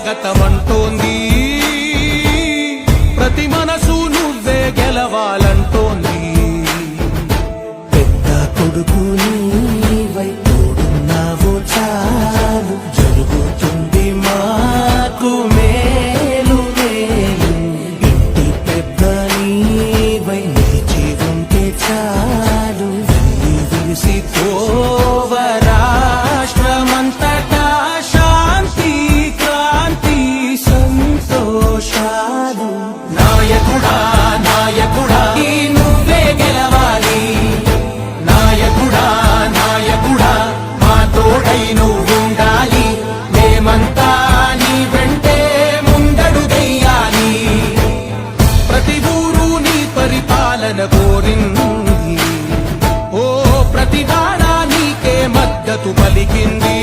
స్వాగతమంటోంది. ప్రతి మనసు నువ్వే గెలవాలంటోంది. పెద్ద కొడుకు నీవై తోడున్నావు చాలు, జరుగుతుంది మాకు మేలు మేలు. ఇంటి పెద్ద నీవై నిలిచి ఉంటే చాలు, విలిసి పోవ రాష్ట్రమంతటా శాంతి క్రాంతి సంతోషాలు. నాయకుడా నాయకుడా నువ్వే గెలవాలి. నాయకుడా నాయకుడా మా తోడై నువ్వుండాలి. మేమంతా నీ వెంటే ముందడుగెయ్యాలి. ప్రతి ఊరు నీ పరిపాలన కోరింది. ఓ ప్రతి వాడా నీకే మద్దతు పలికింది.